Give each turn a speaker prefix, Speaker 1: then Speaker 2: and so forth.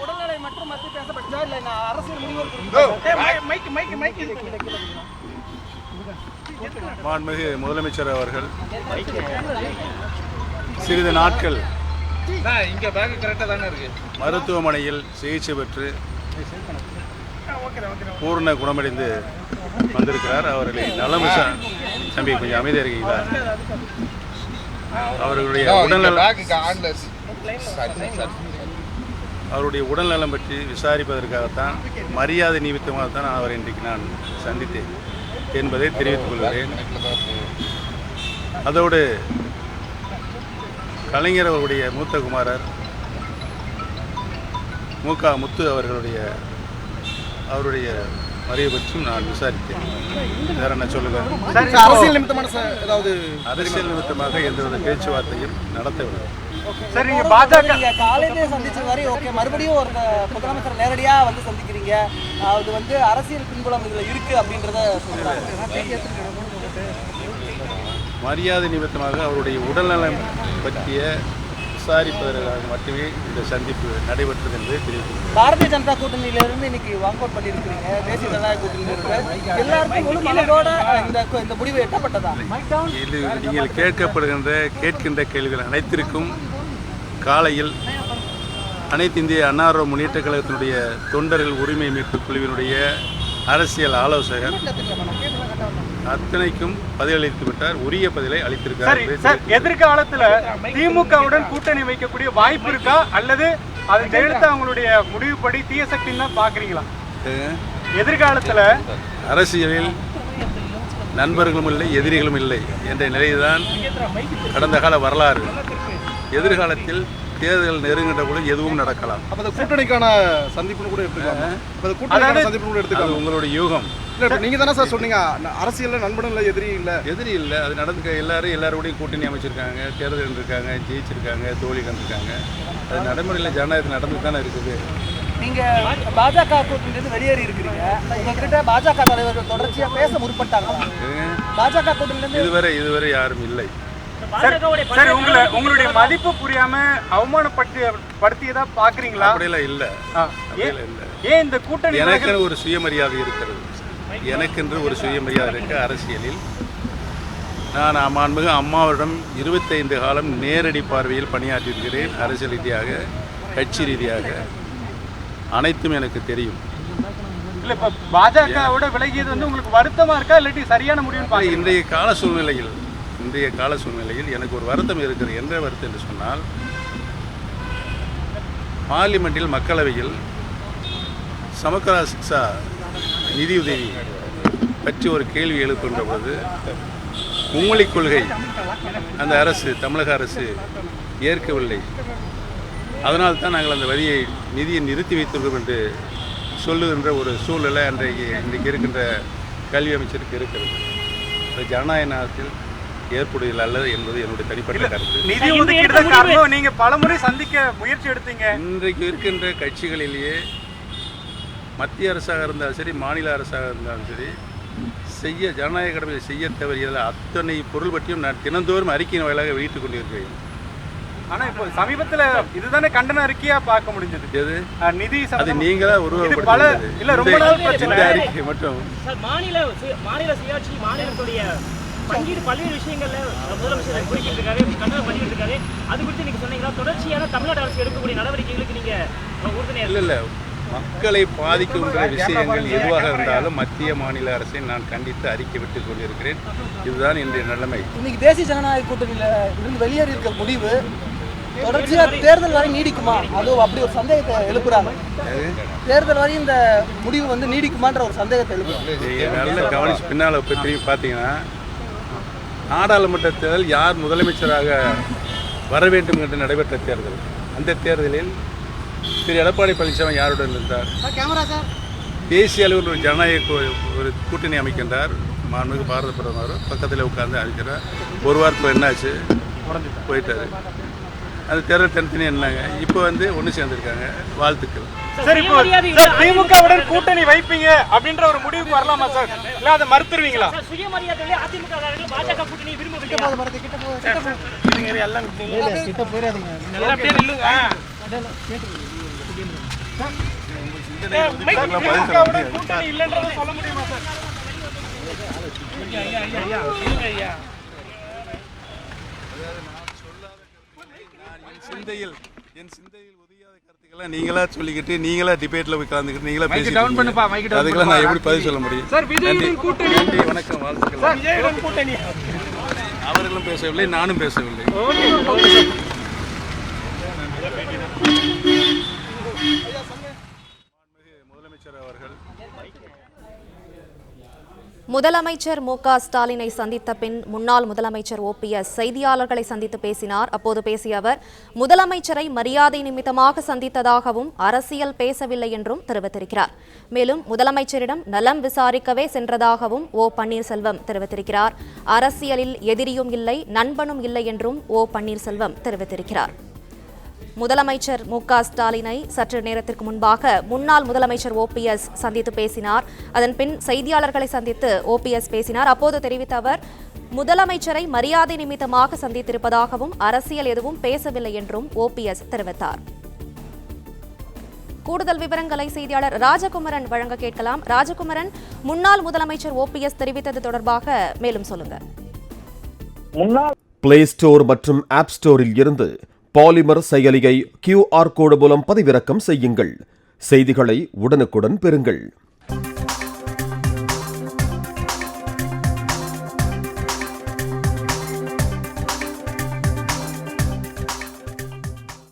Speaker 1: உடல்நிலை மற்றும் மத்திய பேசப்பட்டதா இல்ல அரசியல் முடிவு
Speaker 2: மாண்புமிகு முதலமைச்சர் அவர்கள் சிறிது நாட்கள் மருத்துவமனையில் சிகிச்சை பெற்று பூர்ண குணமடைந்து வந்திருக்கிறார். அவர்களை நலம் தம்பி கொஞ்சம் அமைதியாக இருக்கீங்களா? அவருடைய உடல்நலம் பற்றி விசாரிப்பதற்காகத்தான் மரியாதை நிமித்தமாகத்தான் அவரை இன்றைக்கு நான் சந்தித்தேன் என்பதை தெரிவித்துக் கொள்கிறேன். அதோடு கலைஞர் அவருடைய மூத்த குமாரர் முக முத்து அவருடைய மறைவை பற்றியும் நான் விசாரித்தேன். வேற என்ன சொல்லுங்க?
Speaker 3: அரசியல் நிமித்தமான ஏதாவது
Speaker 2: அரசியல் நிமித்தமாக எந்தவித பேச்சுவார்த்தையும் நடத்தவில்லை.
Speaker 1: சரி, பாஜக காலையிலே சந்திச்ச மாதிரி ஓகே, மறுபடியும் ஒரு முதலமைச்சர் நேரடியா வந்து சந்திக்கிறீங்க, அது வந்து அரசியல் பின்புலம் இதுல இருக்கு அப்படின்றத சொல்றாங்க.
Speaker 2: மரியாதை நிமித்தமாக அவருடைய உடல்நலம் பற்றிய விசாரிப்பதற்காக மட்டுமே இந்த சந்திப்பு நடைபெற்றது என்பதை தெரிவித்துள்ளது.
Speaker 1: பாரதிய ஜனதா கூட்டணியிலிருந்து இன்னைக்கு வாக் அவுட் பண்ணியிருக்கிறீங்க. தேசிய ஜனநாயக கூட்டணியிலிருந்து எல்லாருக்கும் முழு மனதோட இந்த முடிவு எட்டப்பட்டதா?
Speaker 2: இது நீங்கள் கேட்கின்ற கேள்விகள் அனைத்திற்கும் காலையில் அனைத்து இந்திய அண்ணா முன்னேற்ற கழகத்தினுடைய தொண்டர்கள் உரிமை மீட்பு குழுவினுடைய அரசியல் ஆலோசகர் அத்தனைக்கும் பதிலளித்து விட்டார். உரிய பதிலை அளித்திருக்கார்.
Speaker 4: எதிர்காலத்தில் திமுகவுடன் கூட்டணி வைக்கக்கூடிய வாய்ப்பு இருக்கா, அல்லது அது ஜெயலலிதா அவங்களுடைய முடிவுப்படி தீய சக்தின்னு தான் பாக்குறீங்களா? எதிர்காலத்தில்
Speaker 2: அரசியலில் நண்பர்களும் இல்லை எதிரிகளும் இல்லை என்ற நிலைதான் கடந்த கால வரலாறு. எதிர்காலத்தில் தேர்தல் நெருங்கின்ற கூட எதுவும் நடக்கலாம்.
Speaker 3: கூட்டணிக்கான சந்திப்புன்னு கூட எடுத்துக்கலாம்.
Speaker 2: உங்களுடைய யூகம்.
Speaker 3: நீங்க தானே சார் சொன்னீங்க அரசியல்ல நண்பனும் இல்லை
Speaker 2: எதிரி இல்லை. அது நடந்துக்க எல்லாரோடையும் கூட்டணி அமைச்சிருக்காங்க, தேர்தல் இருக்காங்க, ஜெயிச்சிருக்காங்க, தோல்வி கண்டிருக்காங்க. அது நடைமுறையில் ஜனநாயகத்தில் நடந்து தானே இருக்குது.
Speaker 1: நீங்க பாஜக கூட்டணியிலிருந்து வெளியேறி இருக்கிறீங்க. உங்ககிட்ட பாஜக தலைவர்கள் தொடர்ச்சியா பேச முற்பட்டாங்க. பாஜக கூட்டணியிலிருந்து
Speaker 2: இதுவரை யாரும் இல்லை.
Speaker 4: சரி, உங்களுடைய மதிப்பு புரியாம அவமானப்படுத்தியதா பாக்குறீங்களா?
Speaker 2: அப்படியெல்லாம் இல்ல.
Speaker 4: ஏன் இந்த கூட்டணி?
Speaker 2: எனக்கு ஒரு சுயமரியாதை இருக்கிறது. எனக்கென்று ஒரு சுயமரியாதை இருக்கு. அரசியலில் நான் மாண்புமிகு அம்மாவிடம் 25 காலம் நேரடி பார்வையில் பணியாற்றியிருக்கிறேன். அரசியல் ரீதியாக, கட்சி ரீதியாக அனைத்தும் எனக்கு தெரியும்.
Speaker 4: இல்ல, இப்ப பாஜகவோட விலகியது வந்து உங்களுக்கு வருத்தமா இருக்கா, இல்லாட்டி சரியான முடிவு?
Speaker 2: இன்றைய கால சூழ்நிலையில் எனக்கு ஒரு வருத்தம் இருக்கிறது. என்ற வருத்தம் என்று சொன்னால், பார்லிமெண்டில் மக்களவையில் சமக்கரா சிக்ஷா நிதியுதவி பற்றி ஒரு கேள்வி எழுப்புகின்ற போது மும்மொழி கொள்கை அந்த தமிழக அரசு ஏற்கவில்லை. அதனால் தான் நாங்கள் அந்த நிதியை நிறுத்தி வைத்திருக்கோம் என்று சொல்லுகின்ற ஒரு சூழ்நிலை இன்றைக்கு இருக்கின்ற கல்வி அமைச்சருக்கு இருக்கிறது. அது ஜனநாயக நாட்டில் ஏற்புடையது அல்லது என்பது என்னுடைய தனிப்பட்ட கருத்து.
Speaker 4: நிதி ஒதுக்கீடு நீங்க பலமுறை சந்திக்க முயற்சி எடுத்தீங்க.
Speaker 2: இன்றைக்கு இருக்கின்ற கட்சிகளிலேயே மத்திய அரசாக இருந்தாலும் சரி, மாநில அரசாக இருந்தாலும் சரி, ஜனநாயக கடமையை செய்ய தவறியதில் அத்தனை பொருள் பற்றியும் நான் தினந்தோறும் அறிக்கையின் வாயிலாக வெளியிட்டுக் கொண்டிருக்கிறேன்.
Speaker 4: ஆனா இப்போ சமீபத்தில் இதுதானே கண்டன அறிக்கையா பார்க்க முடிஞ்சது.
Speaker 2: எது
Speaker 4: நிதி?
Speaker 2: அது நீங்களா
Speaker 4: உருவாக்குறது இல்ல, ரொம்ப நாள் பிரச்சனை.
Speaker 2: அறிக்கை மட்டும்
Speaker 5: மாநில சுயாட்சி மாநிலத்துடைய பங்கீடு பல்வேறு விஷயங்கள்ல முதலமைச்சர் குறிப்பிட்டு இருக்காரு, கண்டனம் பண்ணிட்டு இருக்காரு. அது குறித்து நீங்க சொன்னீங்களா? தொடர்ச்சியான தமிழ்நாடு அரசு எடுக்கக்கூடிய நடவடிக்கைகளுக்கு நீங்க உறுதுணையா?
Speaker 2: இல்ல, மக்களை பாதிக்கின்ற விஷயங்கள் எதுவாக இருந்தாலும் மத்திய மாநில அரசை நான் கண்டித்து அறிக்கை விட்டுக் கொண்டிருக்கிறேன். இதுதான் இன்றைய நிலைமை.
Speaker 1: இன்னைக்கு தேசிய ஜனநாயக கூட்டணியில இருந்து வெளியேறி இருக்க முடிவு தொடர்ச்சியா தேர்தல் வரை நீடிக்குமா? அதுவும் அப்படி ஒரு சந்தேகத்தை எழுப்புறாங்க. தேர்தல் வரை இந்த முடிவு வந்து நீடிக்குமான்ற ஒரு சந்தேகத்தை எழுப்புறாங்க.
Speaker 2: நல்ல கவனிச்சு பின்னால் பற்றி பார்த்தீங்கன்னா, நாடாளுமன்ற தேர்தல் யார் முதலமைச்சராக வர வேண்டும் என்று நடைபெற்ற தேர்தல். அந்த தேர்தலில் திரு எடப்பாடி பழனிசாமி யாருடன் இருந்தார்? தேசிய அளவில் ஒரு ஜனநாயக ஒரு கூட்டணி அமைக்கின்றார். மாண்புமிகு பாரத பிரதமர் பக்கத்தில் உட்கார்ந்து அழைக்கிறார். ஒரு வாரத்தில் என்னாச்சு, போயிட்டாரு. அது தேர்தல் தனித்தனி என்னங்க, இப்போ வந்து ஒன்று சேர்ந்துருக்காங்க. வாழ்த்துக்கள்.
Speaker 4: சரி, இப்போ சார் திமுகவுடன் கூட்டணி வைப்பீங்க அப்படின்ற ஒரு முடிவுக்கு வரலாமா சார், இல்ல அதை மறுத்துருவீங்களா?
Speaker 5: சுயமரியாதையிலே அதிமுக பாஜக கூட்டணி விரும்பவில்லையா?
Speaker 4: திமுகவுடன் கூட்டணி இல்லைன்றதை சொல்ல முடியுமா சார்?
Speaker 2: என் சிந்தையில் உதயாத கருத்துக்கெல்லாம் நீங்களா சொல்லிக்கிட்டு, நீங்களா டிபேட்ல போய் கலந்துக்கிட்டு, நீங்களா பேசிட்டு அதுக்கெல்லாம் நான் எப்படி பதில் சொல்ல முடியும்? நன்றி, வணக்கம், வாழ்த்துக்கள். அவர்களும் பேசவில்லை, நானும் பேசவில்லை. முதலமைச்சர் அவர்கள்
Speaker 6: முதலமைச்சர் மு.க. ஸ்டாலினை சந்தித்த பின் முன்னாள் முதலமைச்சர் ஓபிஎஸ் செய்தியாளர்களை சந்தித்து பேசினார். அப்போது பேசிய அவர் முதலமைச்சரை மரியாதை நிமித்தமாக சந்தித்ததாகவும் அரசியல் பேசவில்லை என்றும் தெரிவித்திருக்கிறார். மேலும் முதலமைச்சரிடம் நலம் விசாரிக்கவே சென்றதாகவும் ஓ பன்னீர்செல்வம் தெரிவித்திருக்கிறார். அரசியலில் எதிரியும் இல்லை, நண்பனும் இல்லை என்றும் ஓ பன்னீர்செல்வம் தெரிவித்திருக்கிறார். முதலமைச்சர் மு.க. ஸ்டாலினை சற்று நேரத்திற்கு முன்பாக முன்னாள் முதலமைச்சர் ஓபிஎஸ் சந்தித்து பேசினார். அதன் பின் செய்தியாளர்களை சந்தித்து ஓபிஎஸ் பேசினார். அப்போது தெரிவித்த அவர் முதலமைச்சரை மரியாதை நிமித்தமாக சந்தித்திருப்பதாகவும் அரசியல் எதுவும் பேசவில்லை என்றும் ஓபிஎஸ் தெரிவித்தார். கூடுதல் விவரங்களை செய்தியாளர் ராஜகுமரன் வழங்க கேட்கலாம். ராஜகுமரன், முன்னாள் முதலமைச்சர் ஓபிஎஸ் தெரிவித்தது தொடர்பாக மேலும் சொல்லுங்க.
Speaker 7: பிளே ஸ்டோர் மற்றும் ஆப் ஸ்டோரில் இருந்து பாலிமர் செயலியை QR கோடு மூலம் பதிவிறக்கம் செய்யுங்கள். செய்திகளை உடனுக்குடன் பெறுங்கள்.